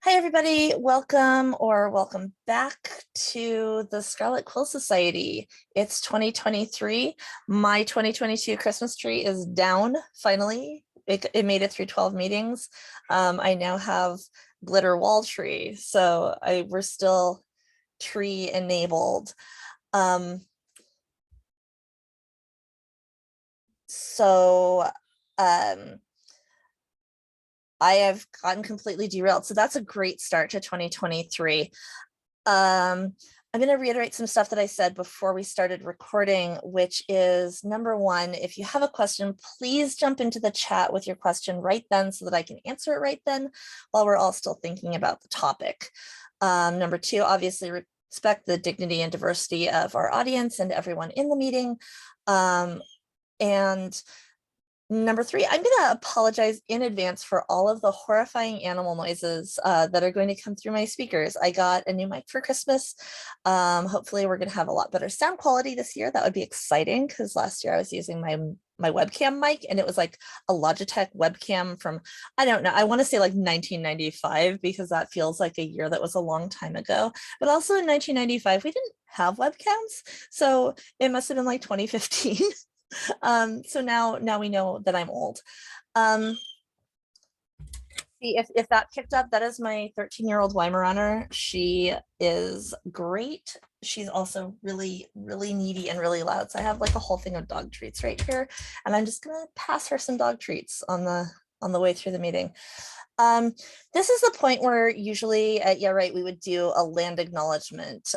Hi, everybody. Welcome back to the Scarlet Quill Society. It's 2023. My 2022 Christmas tree is down, finally. It made it through 12 meetings. I now have glitter wall tree, so we're still tree enabled. Um, so um, I have gotten completely derailed. So that's a great start to 2023. I'm going to reiterate some stuff that I said before we started recording, which is number one, if you have a question, please jump into the chat with your question right then so that I can answer it right then while we're all still thinking about the topic. Number two, obviously respect the dignity and diversity of our audience and everyone in the meeting. And number three, I'm going to apologize in advance for all of the horrifying animal noises that are going to come through my speakers. I got a new mic for Christmas. Hopefully we're going to have a lot better sound quality this year. That would be exciting because last year I was using my webcam mic and it was like a Logitech webcam from, I don't know, I want to say like 1995 because that feels like a year that was a long time ago. But also in 1995, we didn't have webcams. So it must have been like 2015. So now we know that I'm old. See if that picked up, that is my 13-year-old Weimaraner. She is great. She's also really, really needy and really loud. So I have like a whole thing of dog treats right here. And I'm just gonna pass her some dog treats on the way through the meeting. This is the point where usually at Yeah Right, we would do a land acknowledgement.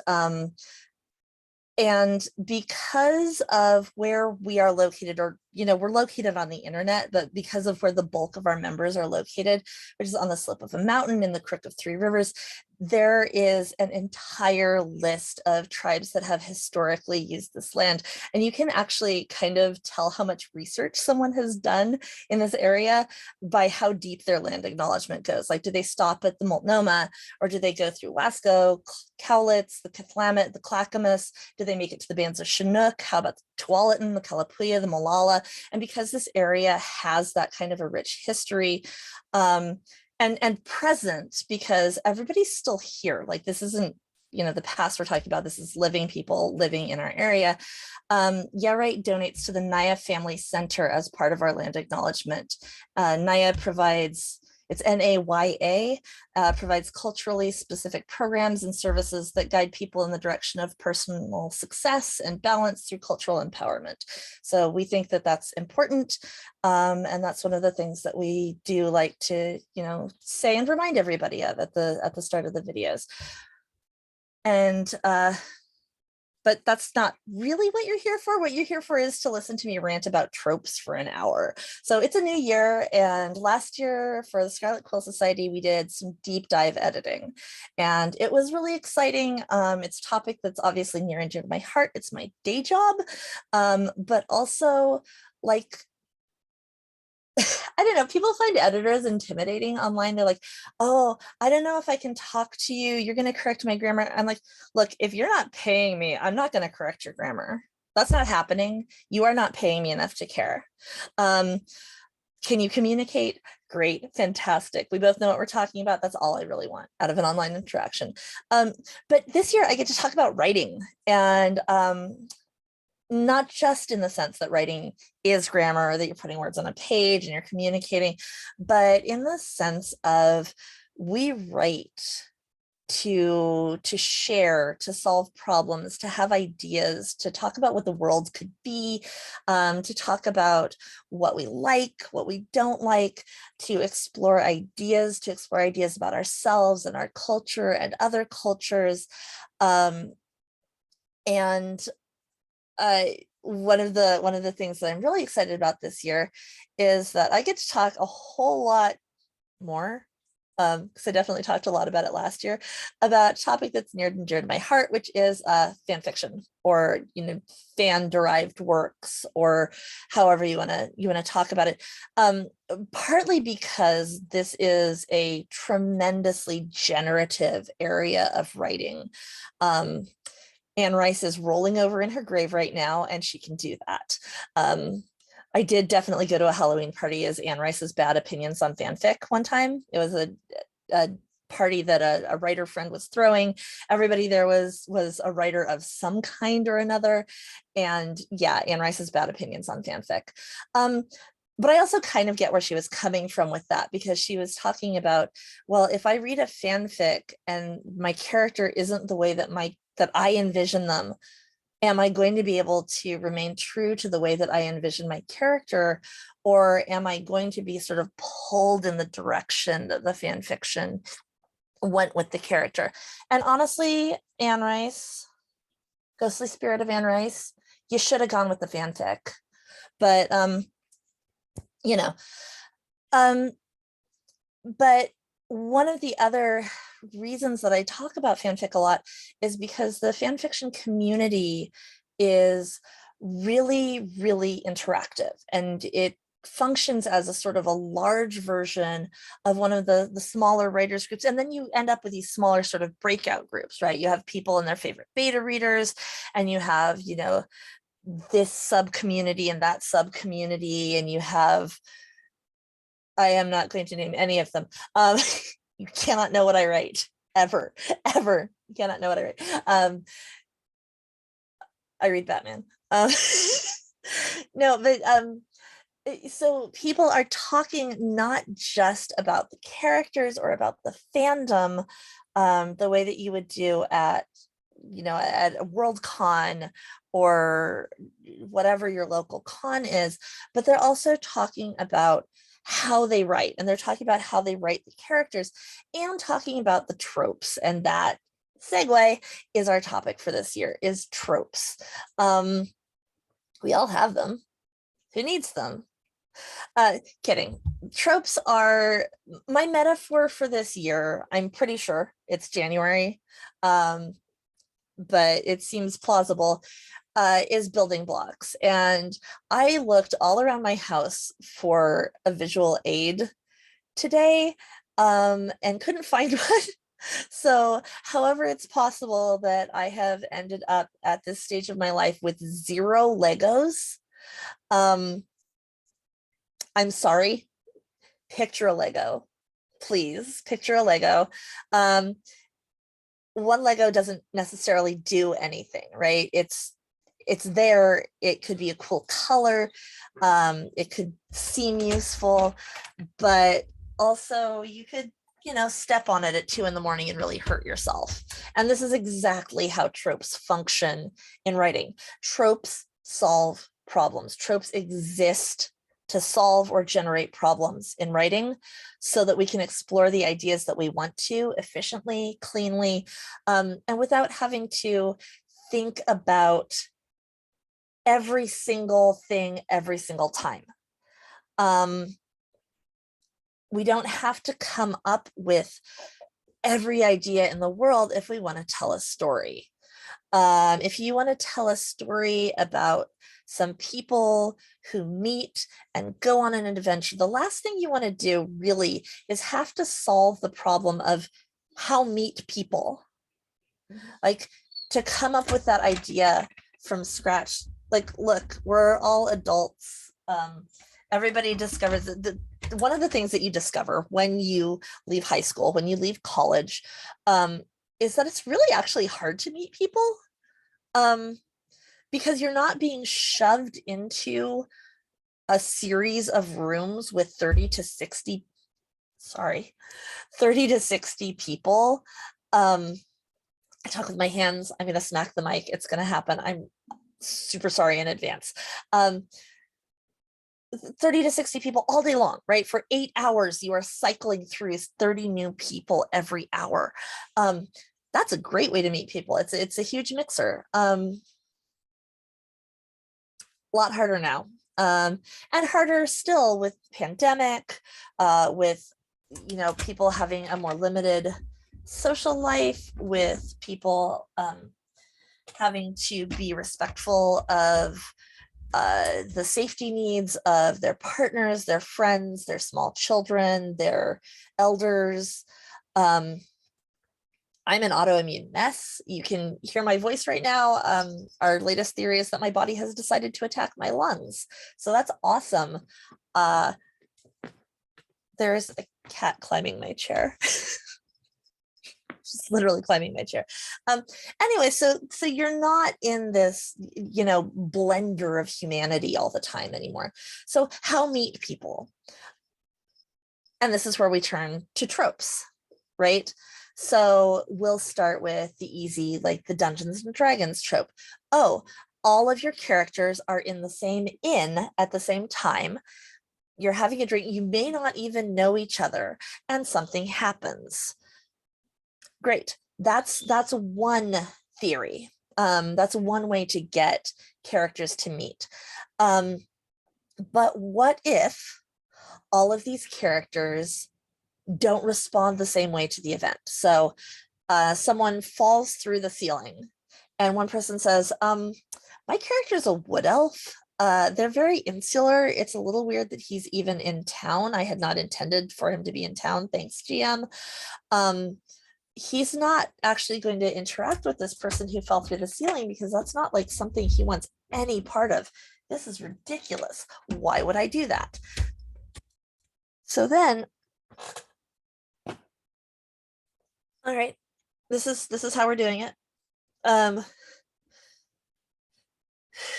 And because of where we are located, or, we're located on the internet, but because of where the bulk of our members are located, which is on the slip of a mountain in the Crook of Three Rivers, there is an entire list of tribes that have historically used this land. And you can actually kind of tell how much research someone has done in this area by how deep their land acknowledgement goes. Like, do they stop at the Multnomah, or do they go through Wasco, Cowlitz, the Kathlamet, the Clackamas? Do they make it to the bands of Chinook? How about the Tualatin, the Kalapuya, the Molalla? And because this area has that kind of a rich history, and present, because everybody's still here. Like, this isn't, the past we're talking about, this is living people living in our area. Yeah Right donates to the Naya Family Center as part of our land acknowledgement. Naya provides, it's NAYA, provides culturally specific programs and services that guide people in the direction of personal success and balance through cultural empowerment. So we think that that's important. And that's one of the things that we do like to, say and remind everybody of at the start of the videos. And but that's not really what you're here for. What you're here for is to listen to me rant about tropes for an hour. So it's a new year, and last year for the Scarlet Quill Society, we did some deep dive editing, and it was really exciting. It's a topic that's obviously near and dear to my heart. It's my day job, but also, like, I don't know, people find editors intimidating online. They're like, oh, I don't know if I can talk to you. You're going to correct my grammar. I'm like, look, if you're not paying me, I'm not going to correct your grammar. That's not happening. You are not paying me enough to care. Can you communicate? Great, fantastic. We both know what we're talking about. That's all I really want out of an online interaction. But this year I get to talk about writing, and not just in the sense that writing is grammar, that you're putting words on a page and you're communicating, but in the sense of we write to share, to solve problems, to have ideas, to talk about what the world could be, to talk about what we like, what we don't like, to explore ideas about ourselves and our culture and other cultures. And one of the things that I'm really excited about this year is that I get to talk a whole lot more, because I definitely talked a lot about it last year, about a topic that's near and dear to my heart, which is fan fiction, or fan derived works, or however you want to talk about it. Partly because this is a tremendously generative area of writing. Anne Rice is rolling over in her grave right now, and she can do that. I did definitely go to a Halloween party as Anne Rice's bad opinions on fanfic one time. It was a party that a writer friend was throwing. Everybody there was a writer of some kind or another. And yeah, Anne Rice has bad opinions on fanfic. But I also kind of get where she was coming from with that, because she was talking about, well, if I read a fanfic and my character isn't the way that I envision them, am I going to be able to remain true to the way that I envision my character, or am I going to be sort of pulled in the direction that the fan fiction went with the character? And honestly, Anne Rice, Ghostly Spirit of Anne Rice, you should have gone with the fanfic. But you know, um, but one of the other reasons that I talk about fanfic a lot is because the fan fiction community is really, really interactive, and it functions as a sort of a large version of one of the smaller writers groups. And then you end up with these smaller sort of breakout groups, right? You have people and their favorite beta readers, and you have, you know, this sub community and that sub community, and you have, I am not going to name any of them. You cannot know what I write, ever, ever. You cannot know what I write. I read Batman. No, but so people are talking not just about the characters or about the fandom, the way that you would do at, you know, at a World Con or whatever your local con is, but they're also talking about how they write, and they're talking about how they write the characters, and talking about the tropes. And that segue is our topic for this year, is tropes. We all have them. Who needs them? Kidding. Tropes are my metaphor for this year. I'm pretty sure it's January, but it seems plausible. Is building blocks. And I looked all around my house for a visual aid today, and couldn't find one. So, however, it's possible that I have ended up at this stage of my life with 0 Legos. I'm sorry. Picture a Lego, please. Picture a Lego. One Lego doesn't necessarily do anything, right? It's there. It could be a cool color. It could seem useful, but also you could, you know, step on it at 2 a.m. and really hurt yourself. And this is exactly how tropes function in writing. Tropes solve problems. Tropes exist to solve or generate problems in writing so that we can explore the ideas that we want to efficiently, cleanly, and without having to think about every single thing every single time. We don't have to come up with every idea in the world if we want to tell a story. If you want to tell a story about some people who meet and go on an adventure, the last thing you want to do really is have to solve the problem of how meet people. Like, to come up with that idea from scratch. Like, look, we're all adults. Everybody discovers that one of the things that you discover when you leave high school, when you leave college, is that it's really actually hard to meet people, because you're not being shoved into a series of rooms with 30 to 60 people. I talk with my hands. I'm going to smack the mic. It's going to happen. I'm super sorry in advance. 30 to 60 people all day long, right? For 8 hours, you are cycling through 30 new people every hour. That's a great way to meet people. It's a huge mixer. A lot harder now. And harder still with pandemic, with, you know, people having a more limited social life, with people having to be respectful of the safety needs of their partners, their friends, their small children, their elders. I'm an autoimmune mess. You can hear my voice right now. Our latest theory is that my body has decided to attack my lungs. So that's awesome. There's a cat climbing my chair. just literally climbing my chair. Anyway, so you're not in this, blender of humanity all the time anymore. So how meet people? And this is where we turn to tropes, right? So we'll start with the easy, like the Dungeons and Dragons trope. Oh, all of your characters are in the same inn at the same time. You're having a drink, you may not even know each other, and something happens. Great. That's one theory. That's one way to get characters to meet. But what if all of these characters don't respond the same way to the event? So someone falls through the ceiling and one person says, my character is a wood elf. They're very insular. It's a little weird that he's even in town. I had not intended for him to be in town. Thanks, GM. He's not actually going to interact with this person who fell through the ceiling because that's not like something he wants any part of. This is ridiculous. Why would I do that? So then, all right, this is how we're doing it.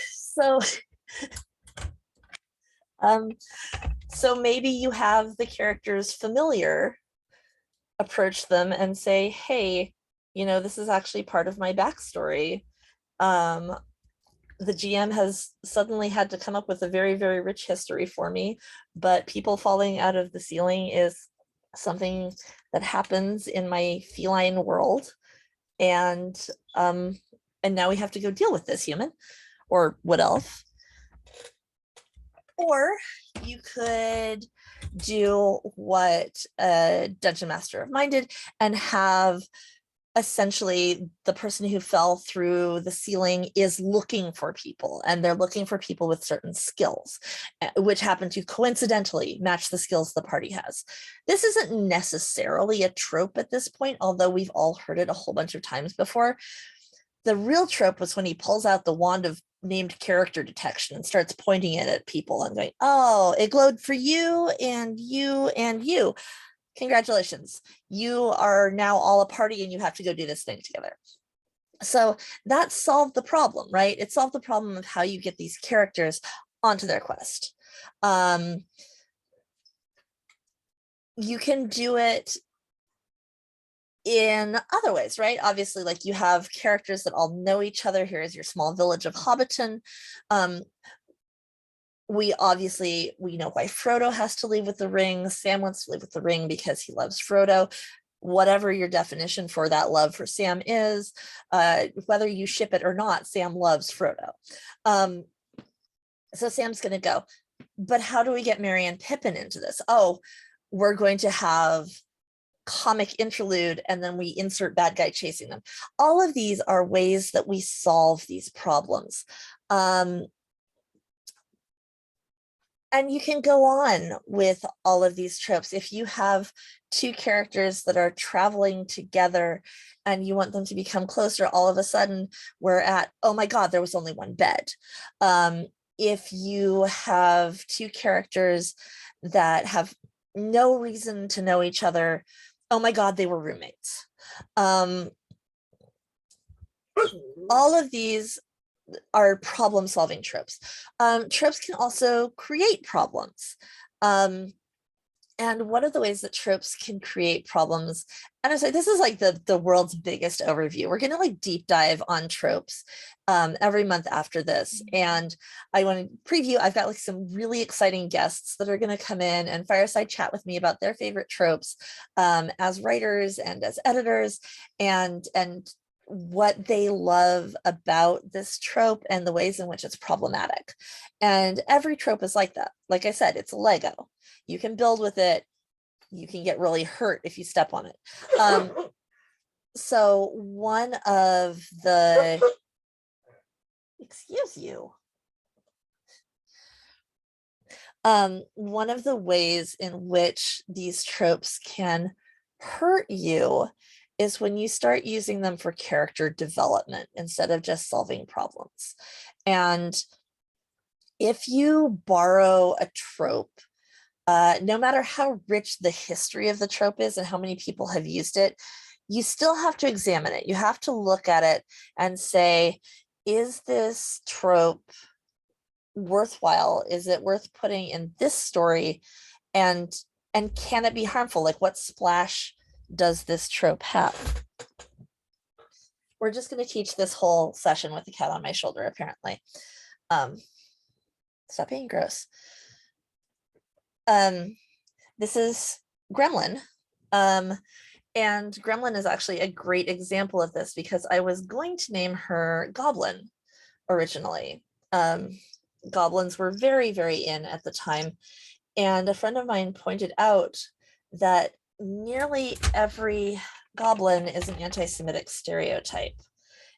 So so maybe you have the characters familiar approach them and say, hey, this is actually part of my backstory. The GM has suddenly had to come up with a very, very rich history for me, but people falling out of the ceiling is something that happens in my feline world. And now we have to go deal with this, human or wood elf. Or you could do what a Dungeon Master of Mine did and have essentially the person who fell through the ceiling is looking for people, and they're looking for people with certain skills, which happen to coincidentally match the skills the party has. This isn't necessarily a trope at this point, although we've all heard it a whole bunch of times before. The real trope was when he pulls out the wand of named character detection and starts pointing it at people and going, oh, it glowed for you and you and you. Congratulations. You are now all a party and you have to go do this thing together. So that solved the problem, right? It solved the problem of how you get these characters onto their quest. You can do it in other ways, right? Obviously, like you have characters that all know each other. Here is your small village of Hobbiton. We know why Frodo has to leave with the ring. Sam wants to leave with the ring because he loves Frodo. Whatever your definition for that love for Sam is, whether you ship it or not, Sam loves Frodo. So Sam's going to go. But how do we get Merry and Pippin into this? Oh, we're going to have comic interlude and then we insert bad guy chasing them. All of these are ways that we solve these problems. And you can go on with all of these tropes. If you have two characters that are traveling together and you want them to become closer, all of a sudden we're at, oh my God, there was only one bed. If you have two characters that have no reason to know each other, oh my God, they were roommates. All of these are problem-solving tropes. Tropes can also create problems. And one of the ways that tropes can create problems, and I'm sorry, this is like the world's biggest overview. We're going to like deep dive on tropes every month after this. And I want to preview, I've got like some really exciting guests that are going to come in and fireside chat with me about their favorite tropes as writers and as editors, and what they love about this trope and the ways in which it's problematic. And every trope is like that. Like I said, it's a Lego. You can build with it. You can get really hurt if you step on it. So one of the, excuse you. One of the ways in which these tropes can hurt you is when you start using them for character development instead of just solving problems. And if you borrow a trope, no matter how rich the history of the trope is and how many people have used it, you still have to examine it. You have to look at it and say, is this trope worthwhile? Is it worth putting in this story? And can it be harmful? Like, what splash does this trope have? We're just going to teach this whole session with the cat on my shoulder, apparently. Stop being gross. This is Gremlin. And Gremlin is actually a great example of this because I was going to name her Goblin originally. Goblins were very, very in at the time. And a friend of mine pointed out that nearly every goblin is an anti-Semitic stereotype,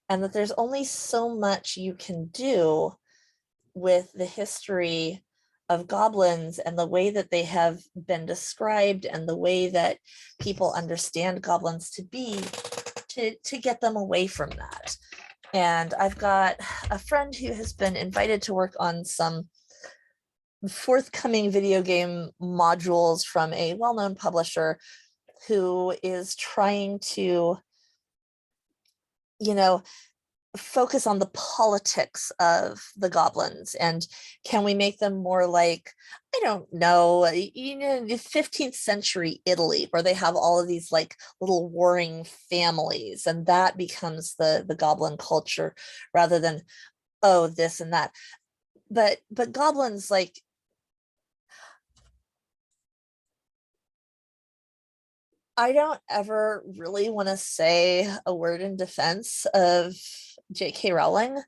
and that there's only so much you can do with the history of goblins and the way that they have been described and the way that people understand goblins to be, to get them away from that. And I've got a friend who has been invited to work on some forthcoming video game modules from a well-known publisher who is trying to, focus on the politics of the goblins, and can we make them more like, I don't know, the 15th century Italy, where they have all of these like little warring families, and that becomes the goblin culture rather than, oh, this and that. But goblins, like, I don't ever really want to say a word in defense of J.K. Rowling,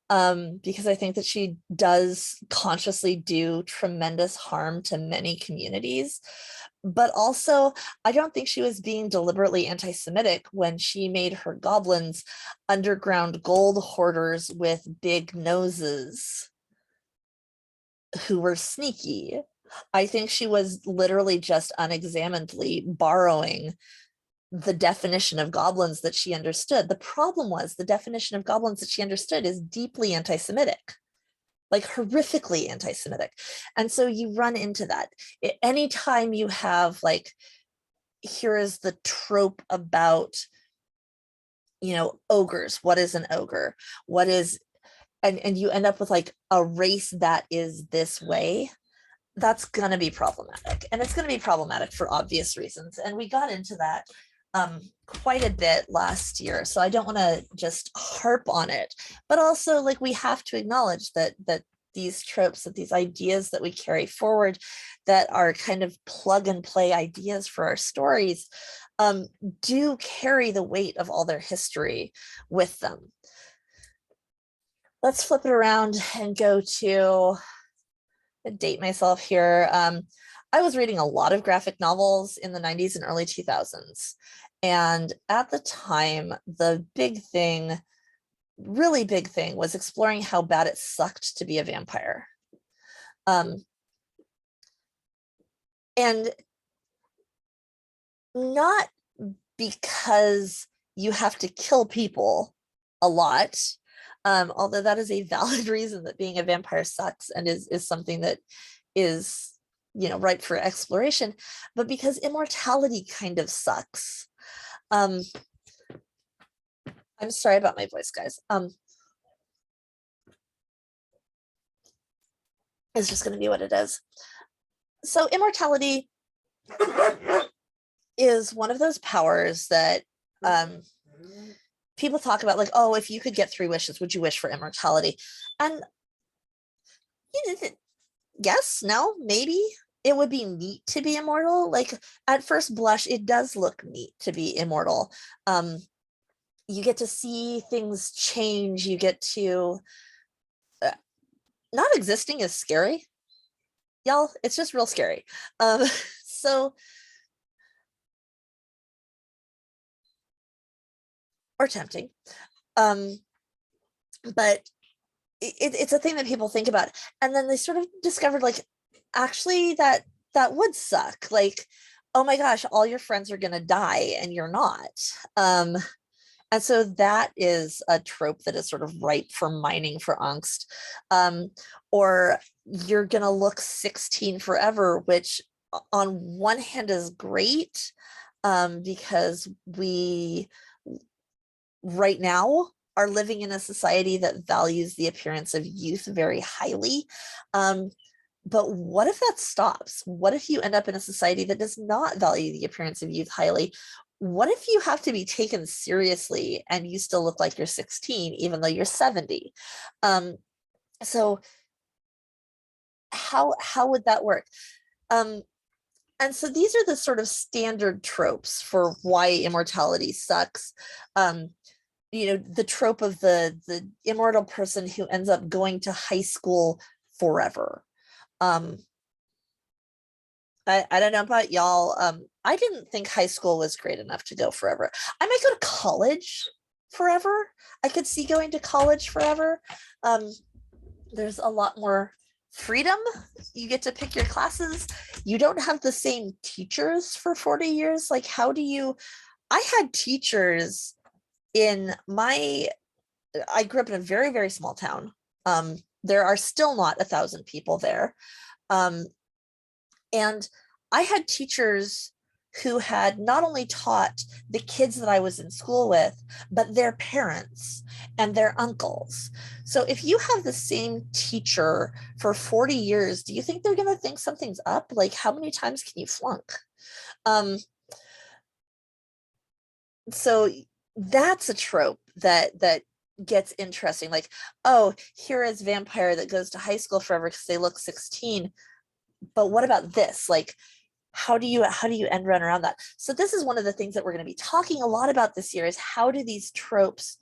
because I think that she does consciously do tremendous harm to many communities. But also, I don't think she was being deliberately anti-Semitic when she made her goblins underground gold hoarders with big noses who were sneaky. I think she was literally just unexaminedly borrowing the definition of goblins that she understood. The problem was the definition of goblins that she understood is deeply anti-Semitic, like horrifically anti-Semitic. And so you run into that. Anytime you have like, here is the trope about, ogres. What is an ogre? What is, and you end up with like a race that is this way. That's going to be problematic, and it's going to be problematic for obvious reasons. And we got into that quite a bit last year, so I don't want to just harp on it, but also like we have to acknowledge that these tropes, that these ideas that we carry forward, that are kind of plug and play ideas for our stories, do carry the weight of all their history with them. Let's flip it around and go to, date myself here. I was reading a lot of graphic novels in the 90s and early 2000s. And at the time, the big thing, really big thing, was exploring how bad it sucked to be a vampire. And not because you have to kill people a lot, although that is a valid reason that being a vampire sucks and is something that is, ripe for exploration, but because immortality kind of sucks. I'm sorry about my voice, guys. It's just going to be what it is. So immortality is one of those powers that people talk about, like, oh, if you could get 3 wishes, would you wish for immortality? And yes, no, maybe. It would be neat to be immortal. Like, at first blush, it does look neat to be immortal. You get to see things change. You get to, not existing is scary, y'all. It's just real scary. So, or tempting. But it's a thing that people think about, and then they sort of discovered, like, actually that would suck. Like, oh my gosh, all your friends are gonna die and you're not. And so that is a trope that is sort of ripe for mining for angst. Or you're gonna look 16 forever, which on one hand is great, because we right now are living in a society that values the appearance of youth very highly. But what if that stops? What if you end up in a society that does not value the appearance of youth highly? What if you have to be taken seriously and you still look like you're 16, even though you're 70? So how would that work? Um, and so these are the sort of standard tropes for why immortality sucks. The trope of the immortal person who ends up going to high school forever. um I don't know about y'all. I didn't think high school was great enough to go forever. I might go to college forever. I could see going to college forever. um there's a lot more freedom. You get to pick your classes. You don't have the same teachers for 40 years. Like, how do you I had teachers in my I grew up in a very, very small town. There are still not 1,000 people there. Um, and I had teachers who had not only taught the kids that I was in school with, but their parents and their uncles. So if you have the same teacher for 40 years, do you think they're going to think something's up? Like, how many times can you flunk? Um, so that's a trope that gets interesting. Like, oh, here is vampire that goes to high school forever because they look 16. But what about this? Like, how do you end run around that? So this is one of the things that we're going to be talking a lot about this year, is how do these tropes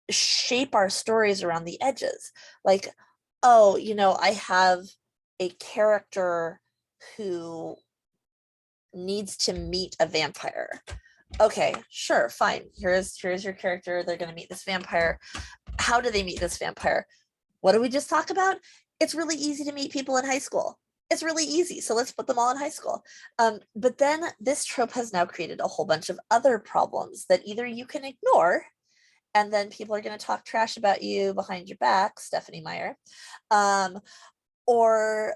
shape our stories around the edges? Like, oh, I have a character who needs to meet a vampire. Okay, sure, fine. Here's your character. They're going to meet this vampire. How do they meet this vampire? What did we just talk about? It's really easy to meet people in high school. It's really easy. So let's put them all in high school. But then this trope has now created a whole bunch of other problems that either you can ignore, and then people are going to talk trash about you behind your back, Stephanie Meyer, um, or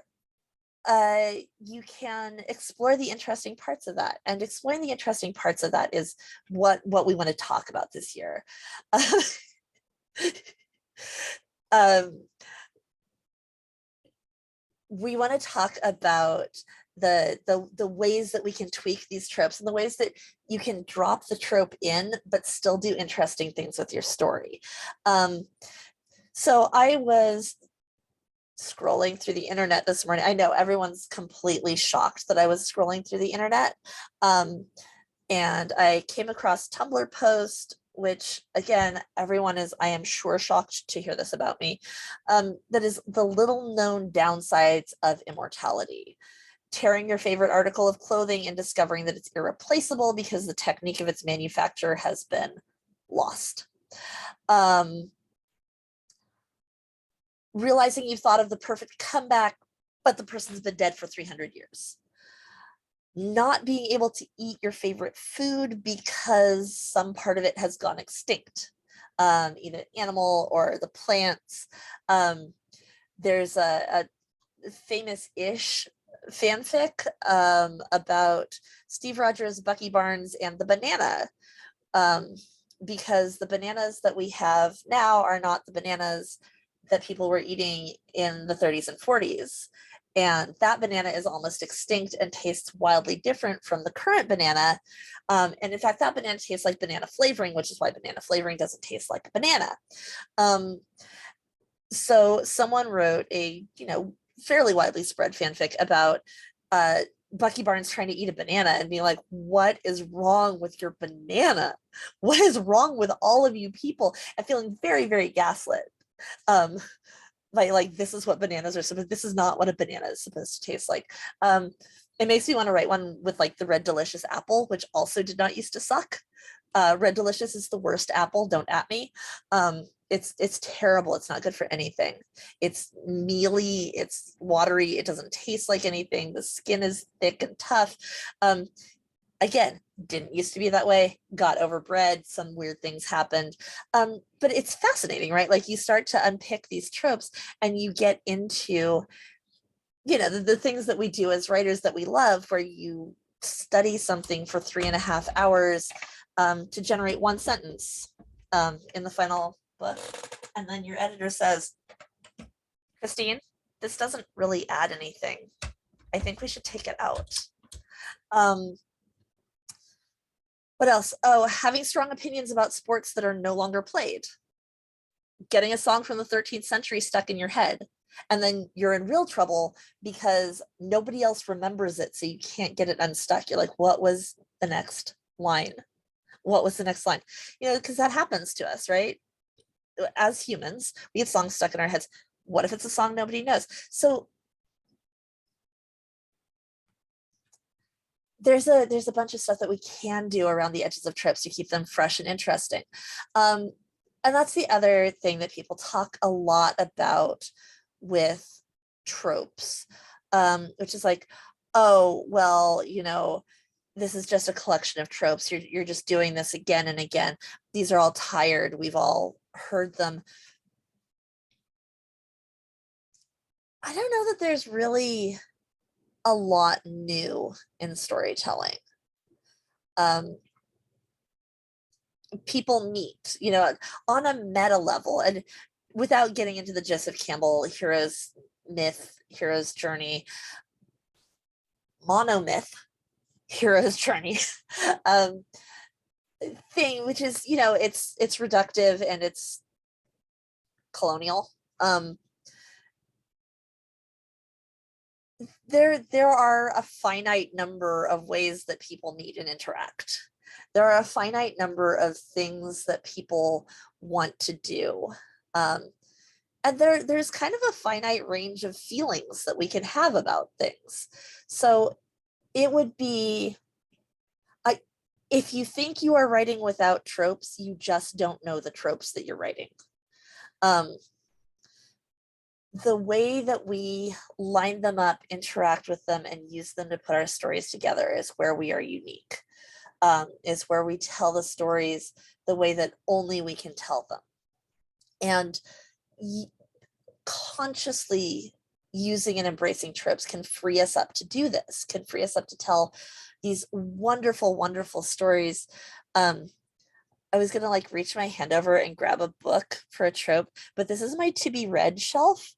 you can explore the interesting parts of that. And exploring the interesting parts of that is what we want to talk about this year. um, we want to talk about the ways that we can tweak these tropes, and the ways that you can drop the trope in but still do interesting things with your story. So I was scrolling through the internet this morning. I know everyone's completely shocked that I was scrolling through the internet. And I came across Tumblr post, which again, everyone is, I am sure, shocked to hear this about me. That is the little known downsides of immortality. Tearing your favorite article of clothing and discovering that it's irreplaceable because the technique of its manufacture has been lost. Realizing you've thought of the perfect comeback, but the person's been dead for 300 years. Not being able to eat your favorite food because some part of it has gone extinct, either animal or the plants. There's a famous-ish fanfic about Steve Rogers, Bucky Barnes, and the banana, because the bananas that we have now are not the bananas that people were eating in the 30s and 40s. And that banana is almost extinct and tastes wildly different from the current banana. And in fact, that banana tastes like banana flavoring, which is why banana flavoring doesn't taste like a banana. So someone wrote a, fairly widely spread fanfic about Bucky Barnes trying to eat a banana and being like, what is wrong with your banana? What is wrong with all of you people? And feeling very, very gaslit. Like this is what bananas are supposed, this is not what a banana is supposed to taste like. It makes me want to write one with like the Red Delicious apple, which also did not used to suck. Red Delicious is the worst apple, don't at me. It's terrible. It's not good for anything. It's mealy, it's watery, it doesn't taste like anything. The skin is thick and tough. Again, didn't used to be that way, got overbred, some weird things happened. But it's fascinating, right? Like you start to unpick these tropes and you get into, the things that we do as writers that we love, where you study something for 3.5 hours to generate one sentence in the final book. And then your editor says, Christine, this doesn't really add anything. I think we should take it out. What else? Oh, having strong opinions about sports that are no longer played. Getting a song from the 13th century stuck in your head. And then you're in real trouble because nobody else remembers it. So you can't get it unstuck. You're like, what was the next line? What was the next line? You know, because that happens to us, right? As humans, we get songs stuck in our heads. What if it's a song nobody knows? So there's a bunch of stuff that we can do around the edges of tropes to keep them fresh and interesting. And that's the other thing that people talk a lot about with tropes, which is like, oh, well, you know, this is just a collection of tropes. You're just doing this again and again. These are all tired. We've all heard them. I don't know that there's really a lot new in storytelling. People meet, you know, on a meta level, and without getting into the gist of Campbell, hero's myth, hero's journey, monomyth, hero's journey, thing, which is, you know, it's reductive and it's colonial. There are a finite number of ways that people meet and interact. There are a finite number of things that people want to do. And there's kind of a finite range of feelings that we can have about things. So it would be, if you think you are writing without tropes, you just don't know the tropes that you're writing. The way that we line them up, interact with them, and use them to put our stories together is where we are unique, is where we tell the stories the way that only we can tell them. And consciously using and embracing tropes can free us up to do this, can free us up to tell these wonderful, wonderful stories. I was gonna like reach my hand over and grab a book for a trope, but this is my to be read shelf.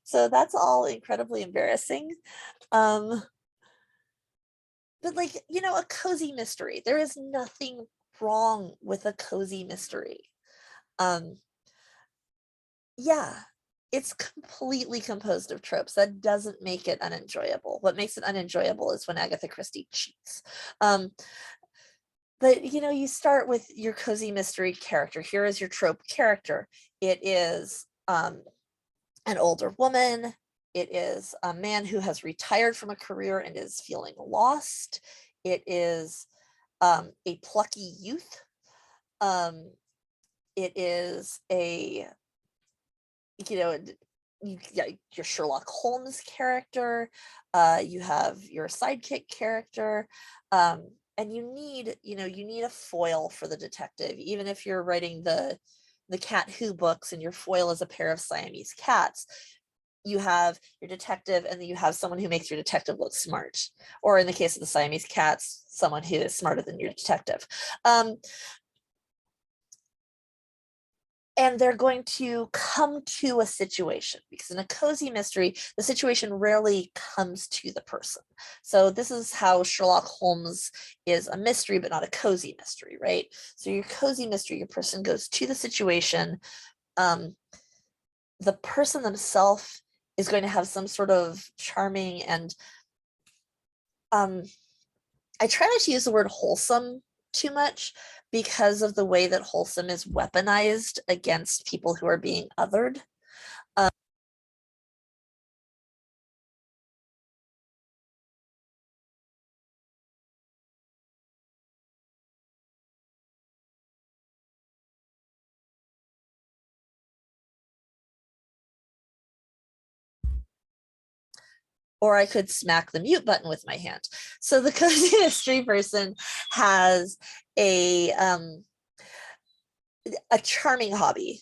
So that's all incredibly embarrassing. But like, you know, a cozy mystery. There is nothing wrong with a cozy mystery. Yeah, it's completely composed of tropes. That doesn't make it unenjoyable. What makes it unenjoyable is when Agatha Christie cheats. But you know, you start with your cozy mystery character. Here is your trope character. It is an older woman. It is a man who has retired from a career and is feeling lost. It is a plucky youth. It is a, you know, your Sherlock Holmes character. You have your sidekick character. And you need, you know, you need a foil for the detective. Even if you're writing the Cat Who books and your foil is a pair of Siamese cats, you have your detective and then you have someone who makes your detective look smart. Or in the case of the Siamese cats, someone who is smarter than your detective. And they're going to come to a situation, because in a cozy mystery, the situation rarely comes to the person. So this is how Sherlock Holmes is a mystery, but not a cozy mystery, right? So your cozy mystery, your person goes to the situation. The person themselves is going to have some sort of charming and I try not to use the word wholesome too much because of the way that wholesome is weaponized against people who are being othered. Or I could smack the mute button with my hand. So the cozy mystery person has a charming hobby.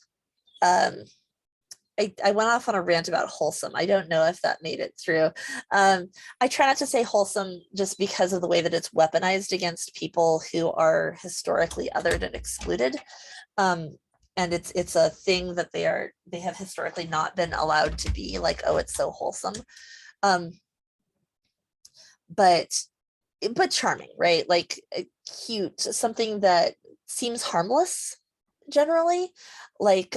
I went off on a rant about wholesome. I don't know if that made it through. I try not to say wholesome just because of the way that it's weaponized against people who are historically othered and excluded. Um, and it's a thing that they have historically not been allowed to be, like, oh, it's so wholesome. Um, but charming, right? Like cute, something that seems harmless generally, like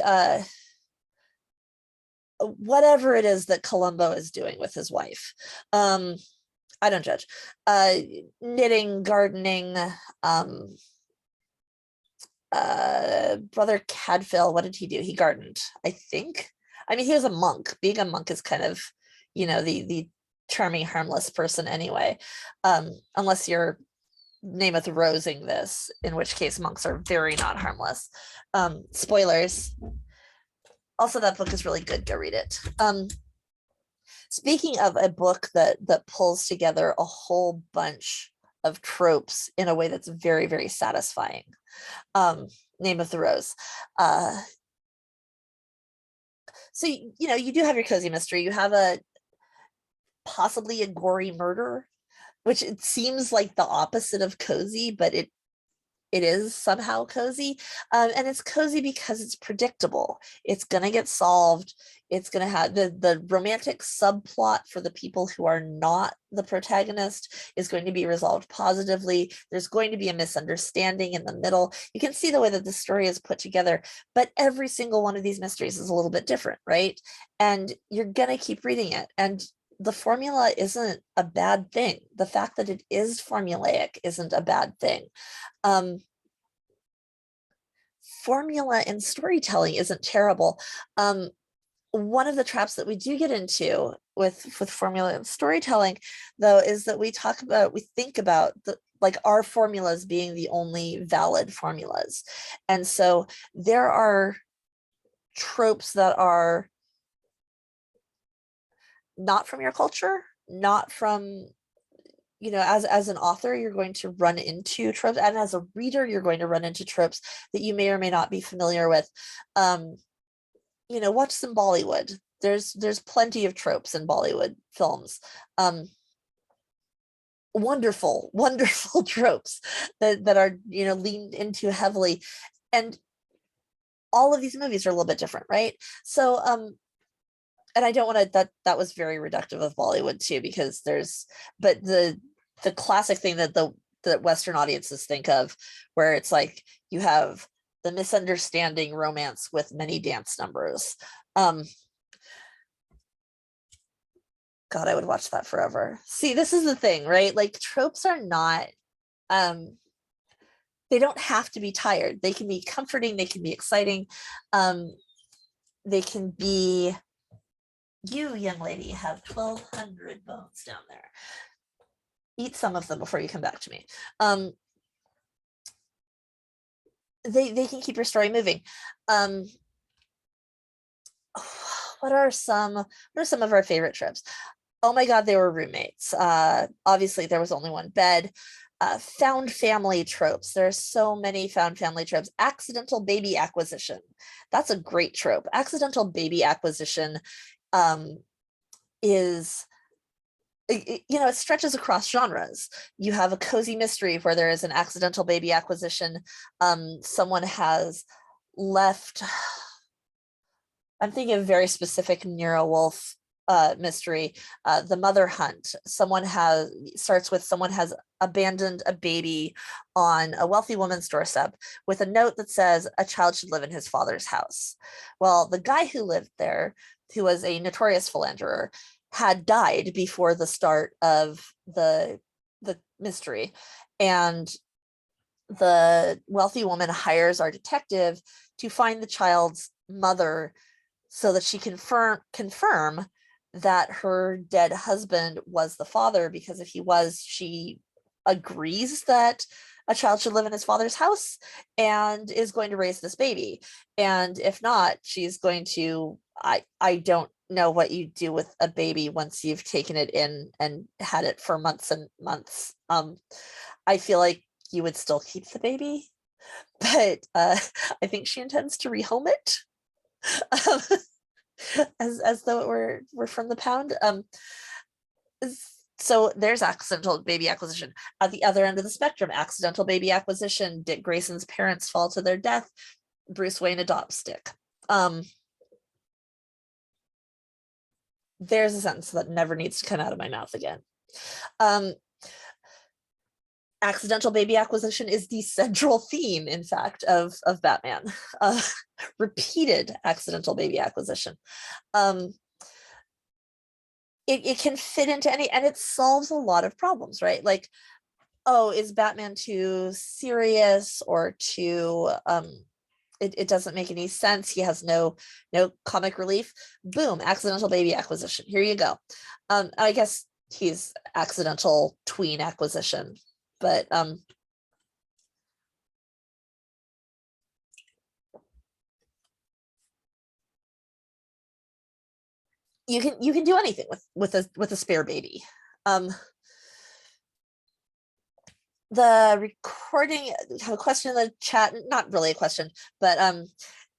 whatever it is that Columbo is doing with his wife. Um, I don't judge. Uh, Knitting, gardening, Brother Cadfael, what did he do? He gardened, I think. I mean, he was a monk. Being a monk is kind of, the charming, harmless person anyway. Unless you're Namath Rosing this, in which case monks are very not harmless. Spoilers. Also, that book is really good. Go read it. Speaking of a book that pulls together a whole bunch of tropes in a way that's very, very satisfying. Name of the Rose. So you do have your cozy mystery. You have possibly a gory murder, which it seems like the opposite of cozy, but it is somehow cozy. And it's cozy because it's predictable. It's gonna get solved. It's gonna have the romantic subplot for the people who are not the protagonist is going to be resolved positively. There's going to be a misunderstanding in the middle. You can see the way that the story is put together, but every single one of these mysteries is a little bit different, right? And you're gonna keep reading it. And the formula isn't a bad thing. The fact that it is formulaic isn't a bad thing. Formula in storytelling isn't terrible. One of the traps that we do get into with formula in storytelling, though, is that we think about our formulas being the only valid formulas. And so there are tropes that are not from your culture, not from, as an author, you're going to run into tropes, and as a reader, you're going to run into tropes that you may or may not be familiar with. Watch some Bollywood. There's plenty of tropes in Bollywood films. Wonderful, wonderful tropes that are leaned into heavily, and all of these movies are a little bit different, right? So and I don't want to, that was very reductive of Bollywood too, because but the classic thing that Western audiences think of, where it's like you have the misunderstanding romance with many dance numbers. God, I would watch that forever. See, this is the thing, right? Like tropes are not, they don't have to be tired. They can be comforting. They can be exciting. They can be, you, young lady, have 1,200 bones down there. Eat some of them before you come back to me. They can keep your story moving. What are some of our favorite tropes? Oh my God, they were roommates. Obviously, there was only one bed. Found family tropes. There are so many found family tropes. Accidental baby acquisition. That's a great trope. Accidental baby acquisition is, it stretches across genres. You have a cozy mystery where there is an accidental baby acquisition. Someone has left, I'm thinking of very specific Nero Wolfe mystery, The Mother Hunt. Someone has abandoned a baby on a wealthy woman's doorstep with a note that says a child should live in his father's house. Well, the guy who lived there, who was a notorious philanderer, had died before the start of the mystery, and the wealthy woman hires our detective to find the child's mother so that she confirm that her dead husband was the father, because if he was, she agrees that a child should live in his father's house and is going to raise this baby. And if not, she's going to, I don't know what you do with a baby once you've taken it in and had it for months and months. I feel like you would still keep the baby, but I think she intends to rehome it. as though it were from the pound. So there's accidental baby acquisition. At the other end of the spectrum, accidental baby acquisition, Dick Grayson's parents fall to their death, Bruce Wayne adopts Dick. There's a sentence that never needs to come out of my mouth again. Accidental baby acquisition is the central theme, in fact, of Batman. Repeated accidental baby acquisition. It can fit into any, and it solves a lot of problems, right? Like, oh, is Batman too serious or too it doesn't make any sense. He has no comic relief. Boom, accidental baby acquisition. Here you go. I guess he's accidental tween acquisition, but you can do anything with a spare baby. The recording, have a question in the chat, not really a question, but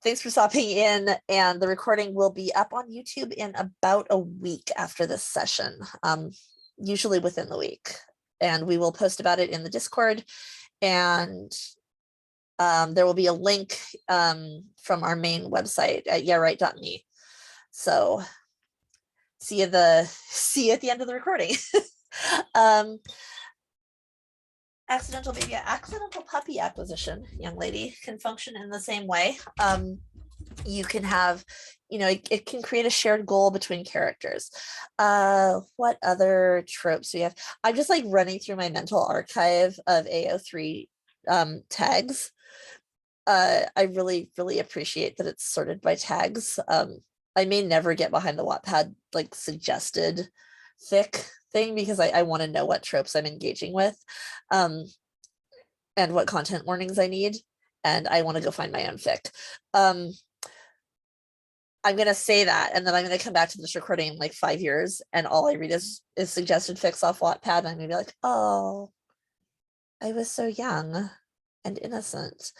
thanks for stopping in, and the recording will be up on YouTube in about a week after this session, usually within the week, and we will post about it in the Discord, and there will be a link from our main website at yeahright.me. So see you at the end of the recording. Accidental puppy acquisition, young lady, can function in the same way. You can have, it can create a shared goal between characters. What other tropes do we have? I'm just like running through my mental archive of AO3 tags. I really, really appreciate that it's sorted by tags. I may never get behind the Wattpad like suggested fic thing because I want to know what tropes I'm engaging with, and what content warnings I need, and I want to go find my own fic. I'm gonna say that, and then I'm gonna come back to this recording in like 5 years, and all I read is suggested fics off Wattpad, and I'm gonna be like, oh, I was so young and innocent.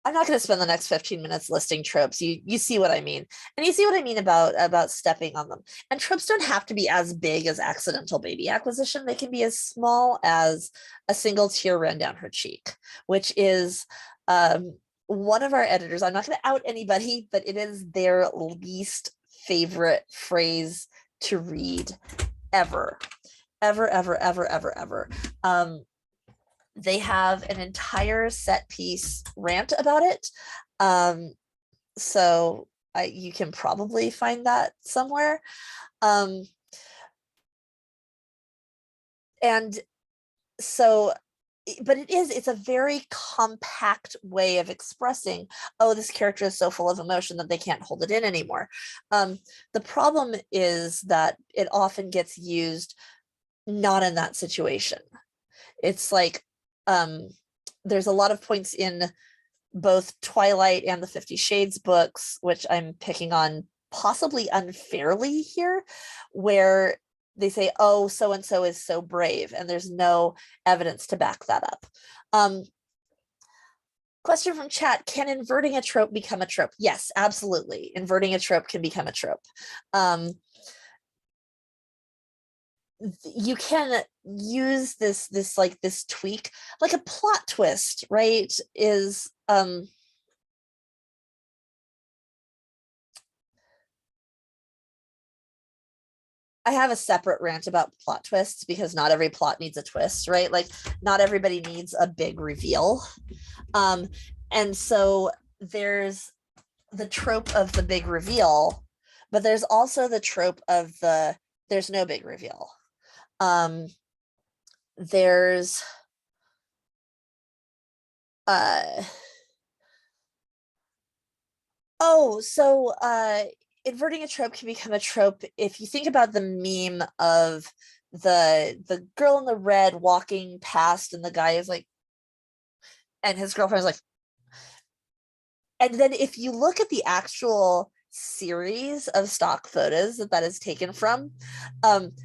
I'm not going to spend the next 15 minutes listing tropes. You see what I mean, and you see what I mean about stepping on them. And tropes don't have to be as big as accidental baby acquisition. They can be as small as a single tear ran down her cheek, which is one of our editors. I'm not going to out anybody, but it is their least favorite phrase to read ever. They have an entire set piece rant about it. So you can probably find that somewhere. And so, but it's a very compact way of expressing, oh, this character is so full of emotion that they can't hold it in anymore. The problem is that it often gets used not in that situation. It's like, there's a lot of points in both Twilight and the 50 Shades books, which I'm picking on possibly unfairly here, where they say, oh, so-and-so is so brave, and there's no evidence to back that up. Question from chat, can inverting a trope become a trope? Yes, absolutely. Inverting a trope can become a trope. You can use this tweak, like a plot twist, right? Is I have a separate rant about plot twists because not every plot needs a twist, right? Like not everybody needs a big reveal. And so there's the trope of the big reveal, but there's also the trope of there's no big reveal. There's inverting a trope can become a trope if you think about the meme of the girl in the red walking past and the guy is like, and his girlfriend is like, and then if you look at the actual series of stock photos that is taken from,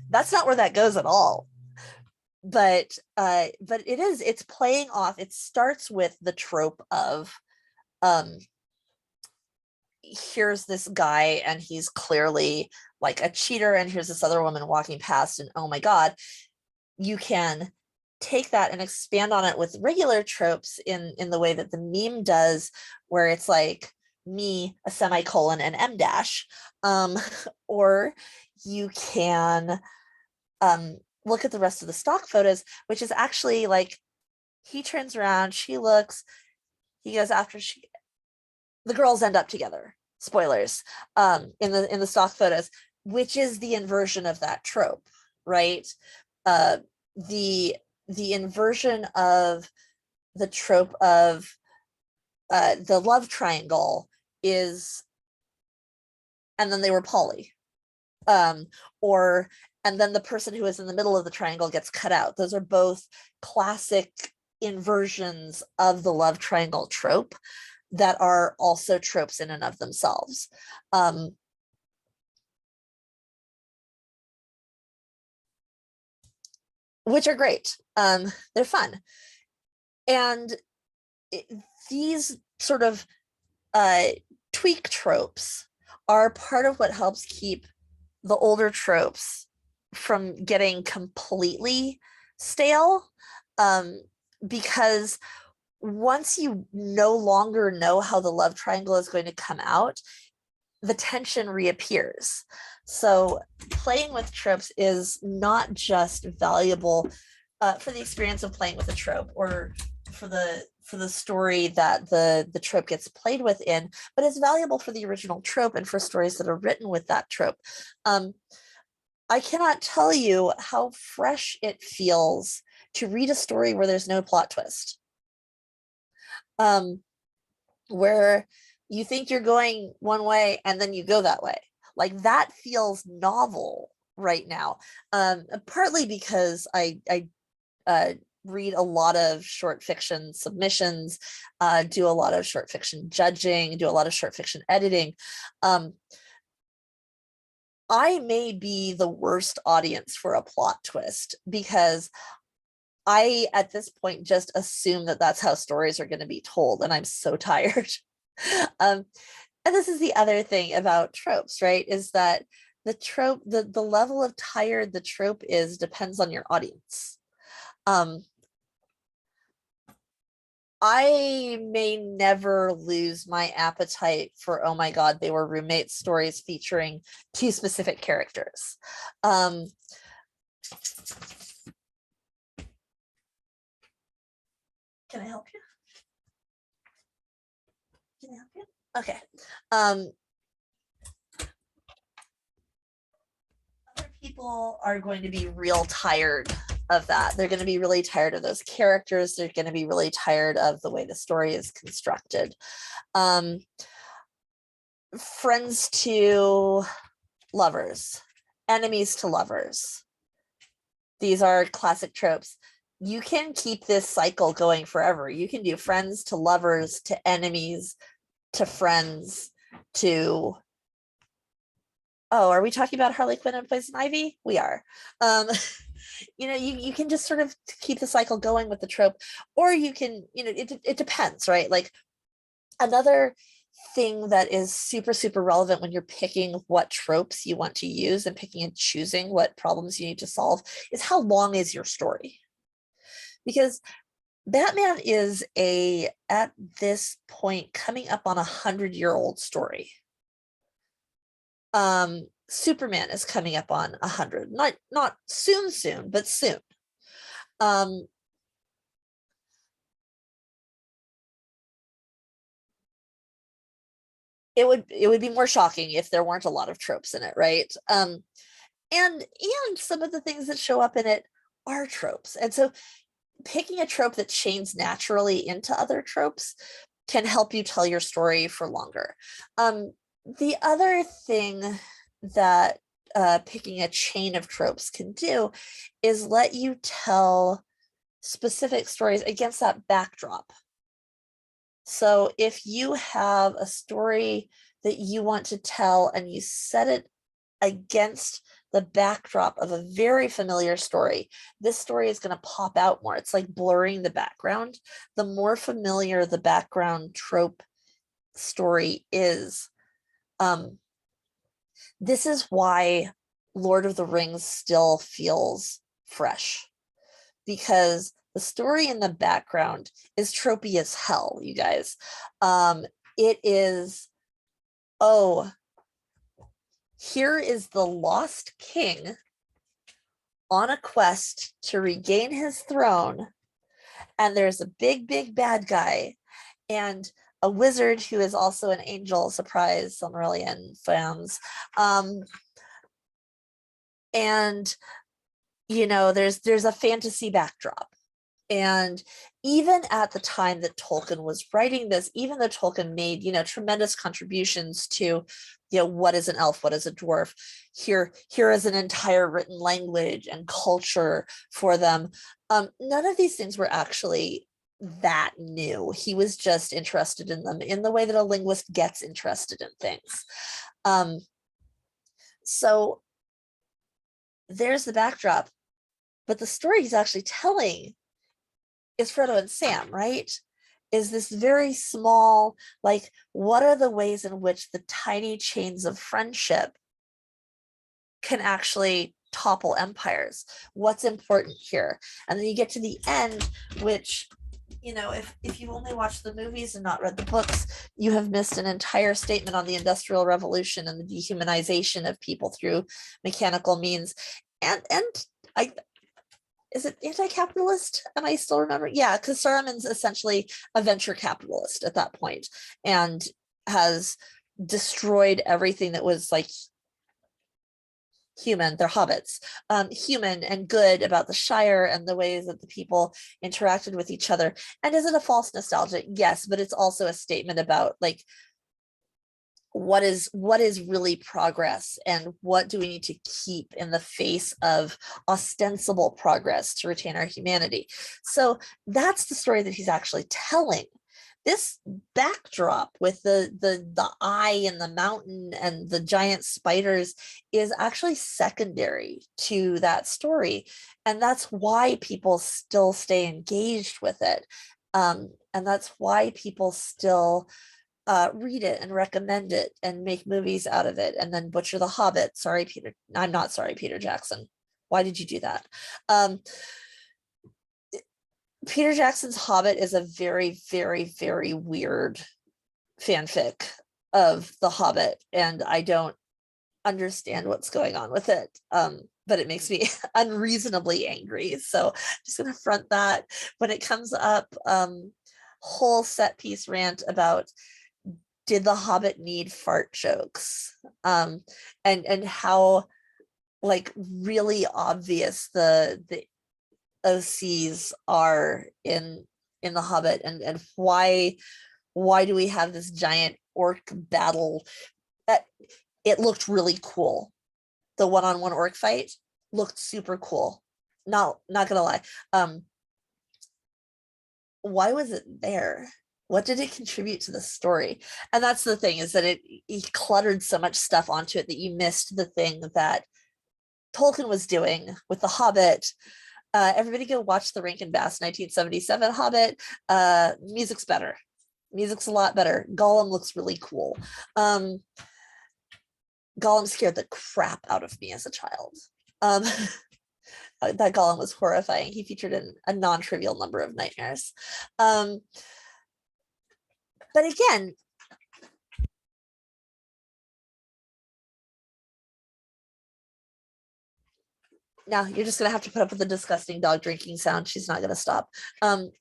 that's not where that goes at all. But it's playing off. It starts with the trope of here's this guy and he's clearly like a cheater, and here's this other woman walking past, and oh my God, you can take that and expand on it with regular tropes in the way that the meme does, where it's like me, a semicolon, and M dash. Or you can look at the rest of the stock photos, which is actually like he turns around, she looks, he goes after she, the girls end up together. Spoilers, in the stock photos, which is the inversion of that trope, right? Uh, the inversion of the trope of the love triangle is, and then they were poly, or and then the person who is in the middle of the triangle gets cut out. Those are both classic inversions of the love triangle trope that are also tropes in and of themselves. Which are great. They're fun. And these sort of tweak tropes are part of what helps keep the older tropes from getting completely stale, because once you no longer know how the love triangle is going to come out, the tension reappears. So playing with tropes is not just valuable for the experience of playing with a trope, or for the story that the trope gets played within, but it's valuable for the original trope and for stories that are written with that trope. I cannot tell you how fresh it feels to read a story where there's no plot twist, where you think you're going one way and then you go that way. Like that feels novel right now, partly because I read a lot of short fiction submissions, do a lot of short fiction judging, do a lot of short fiction editing. I may be the worst audience for a plot twist, because I, at this point, just assume that that's how stories are going to be told, and I'm so tired. And this is the other thing about tropes, right? Is that the trope, the level of tired the trope is depends on your audience. I may never lose my appetite for, oh my God, they were roommate stories featuring two specific characters. Can I help you? Can I help you? Okay. Other people are going to be real tired of that. They're going to be really tired of those characters. They're going to be really tired of the way the story is constructed. Friends to lovers, enemies to lovers. These are classic tropes. You can keep this cycle going forever. You can do friends to lovers to enemies to friends to, oh, are we talking about Harley Quinn and Poison Ivy? We are. You know, you can just sort of keep the cycle going with the trope, or you can, you know, it depends, right? Like another thing that is super, super relevant when you're picking what tropes you want to use and picking and choosing what problems you need to solve is how long is your story? Because Batman is at this point, coming up on 100-year-old story. Superman is coming up on 100, not soon, but soon. It would be more shocking if there weren't a lot of tropes in it, right? And some of the things that show up in it are tropes, and so picking a trope that chains naturally into other tropes can help you tell your story for longer. The other thing that picking a chain of tropes can do is let you tell specific stories against that backdrop. So if you have a story that you want to tell and you set it against the backdrop of a very familiar story, this story is going to pop out more. It's like blurring the background. The more familiar the background trope story is, This is why Lord of the Rings still feels fresh, because the story in the background is tropey as hell, you guys. It is, oh, here is the lost king on a quest to regain his throne, and there's a big bad guy and a wizard who is also an angel. Surprise, Silmarillion fans. And there's a fantasy backdrop. And even at the time that Tolkien was writing this, even though Tolkien made, tremendous contributions to, what is an elf, what is a dwarf, here is an entire written language and culture for them. None of these things were actually that new. He was just interested in them in the way that a linguist gets interested in things. So there's the backdrop, but the story he's actually telling is Frodo and Sam, right? Is this very small, like, what are the ways in which the tiny chains of friendship can actually topple empires? What's important here? And then you get to the end, which, if you only watched the movies and not read the books, you have missed an entire statement on the Industrial Revolution and the dehumanization of people through mechanical means. And I, is it anti-capitalist? Am I still remembering? Yeah, because Saruman's essentially a venture capitalist at that point and has destroyed everything that was like human. They're hobbits, human and good about the Shire and the ways that the people interacted with each other. And is it a false nostalgia? Yes, but it's also a statement about like what is really progress and what do we need to keep in the face of ostensible progress to retain our humanity. So that's the story that he's actually telling. This backdrop with the eye and the mountain and the giant spiders is actually secondary to that story, and that's why people still stay engaged with it, and that's why people still read it and recommend it and make movies out of it and then butcher the Hobbit. Sorry, Peter. I'm not sorry, Peter Jackson. Why did you do that? Peter Jackson's Hobbit is a very, very, very weird fanfic of the Hobbit, and I don't understand what's going on with it. But it makes me unreasonably angry. So I'm just gonna front that when it comes up. Whole set piece rant about did the Hobbit need fart jokes, and how like really obvious the OCs are in the Hobbit, and why do we have this giant orc battle? It looked really cool. The one-on-one orc fight looked super cool. Not gonna lie. Why was it there? What did it contribute to the story? And that's the thing, is that he cluttered so much stuff onto it that you missed the thing that Tolkien was doing with the Hobbit. Everybody go watch the Rankin Bass 1977 Hobbit. Music's better. Music's a lot better. Gollum looks really cool. Gollum scared the crap out of me as a child. That Gollum was horrifying. He featured in a non-trivial number of nightmares. But again, now you're just gonna have to put up with the disgusting dog drinking sound. She's not gonna stop. Again,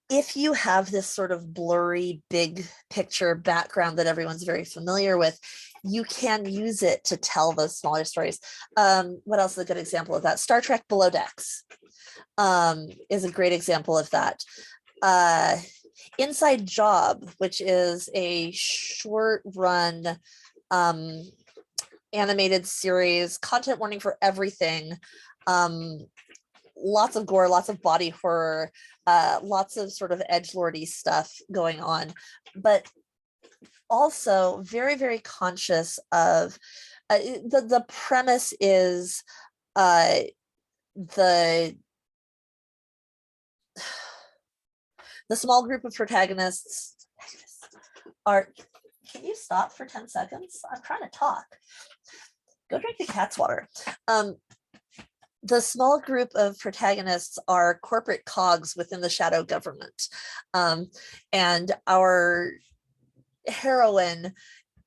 if you have this sort of blurry, big picture background that everyone's very familiar with, you can use it to tell those smaller stories. What else is a good example of that? Star Trek Below Decks is a great example of that. Inside Job, which is a short run animated series, content warning for everything. Lots of gore, lots of body horror, lots of sort of edgelordy stuff going on, but also very, very conscious of the premise is the small group of protagonists are, can you stop for 10 seconds? I'm trying to talk. Go drink the cat's water. The small group of protagonists are corporate cogs within the shadow government. And our heroine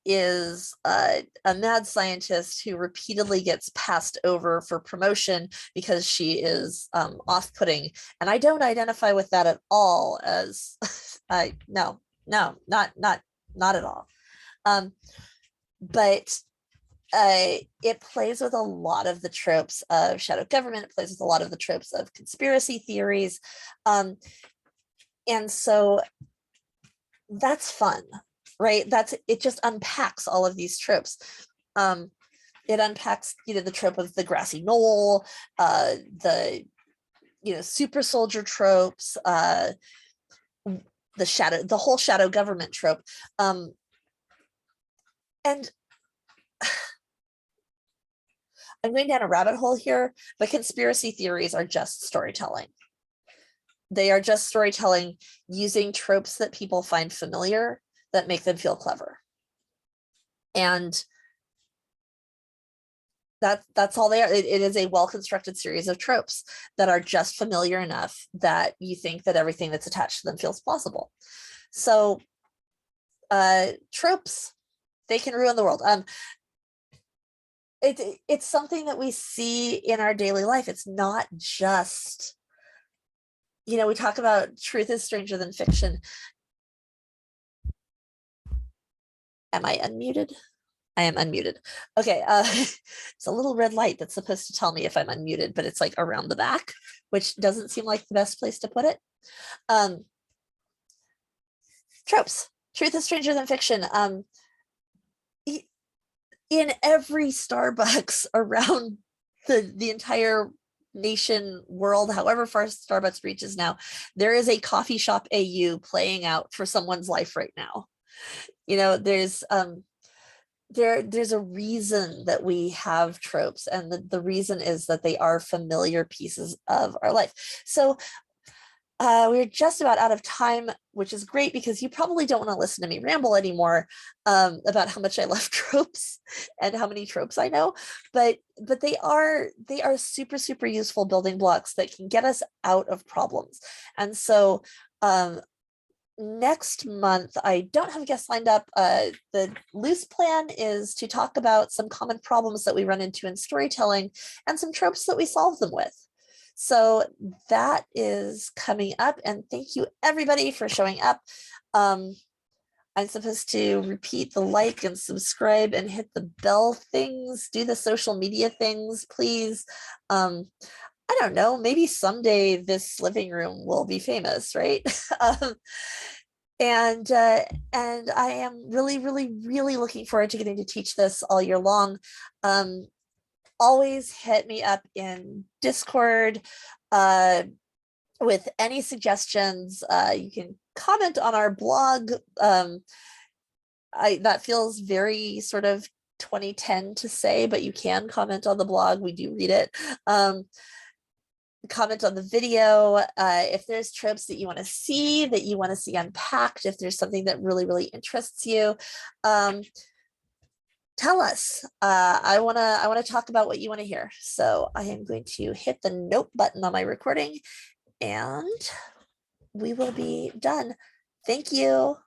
is a mad scientist who repeatedly gets passed over for promotion because she is off-putting. And I don't identify with that at all as, no, not at all. But it plays with a lot of the tropes of shadow government. It plays with a lot of the tropes of conspiracy theories. And so that's fun, right? It just unpacks all of these tropes. It unpacks, the trope of the grassy knoll, the, super soldier tropes, the whole shadow government trope. And I'm going down a rabbit hole here, but conspiracy theories are just storytelling. They are just storytelling using tropes that people find familiar that make them feel clever. And that's all they are. It is a well-constructed series of tropes that are just familiar enough that you think that everything that's attached to them feels plausible. So tropes, they can ruin the world. It's something that we see in our daily life. It's not just, we talk about truth is stranger than fiction. Am I unmuted? I am unmuted. Okay, it's a little red light that's supposed to tell me if I'm unmuted, but it's like around the back, which doesn't seem like the best place to put it. Tropes, truth is stranger than fiction. In every Starbucks around the entire nation, world, however far Starbucks reaches now, there is a coffee shop AU playing out for someone's life right now. There's there's a reason that we have tropes, and the reason is that they are familiar pieces of our life. So we're just about out of time, which is great because you probably don't want to listen to me ramble anymore about how much I love tropes and how many tropes I know, but they are super, super useful building blocks that can get us out of problems. And so next month, I don't have guests lined up. The loose plan is to talk about some common problems that we run into in storytelling and some tropes that we solve them with. So that is coming up, and thank you everybody for showing up. I'm supposed to repeat the like and subscribe and hit the bell things, do the social media things, please. I don't know, maybe someday this living room will be famous, right? And I am really, really, really looking forward to getting to teach this all year long. Always hit me up in Discord with any suggestions. You can comment on our blog. That feels very sort of 2010 to say, but you can comment on the blog. We do read it. Comment on the video. If there's tropes that you want to see unpacked, if there's something that really, really interests you, tell us. I want to talk about what you want to hear. So I am going to hit the note button on my recording and we will be done. Thank you.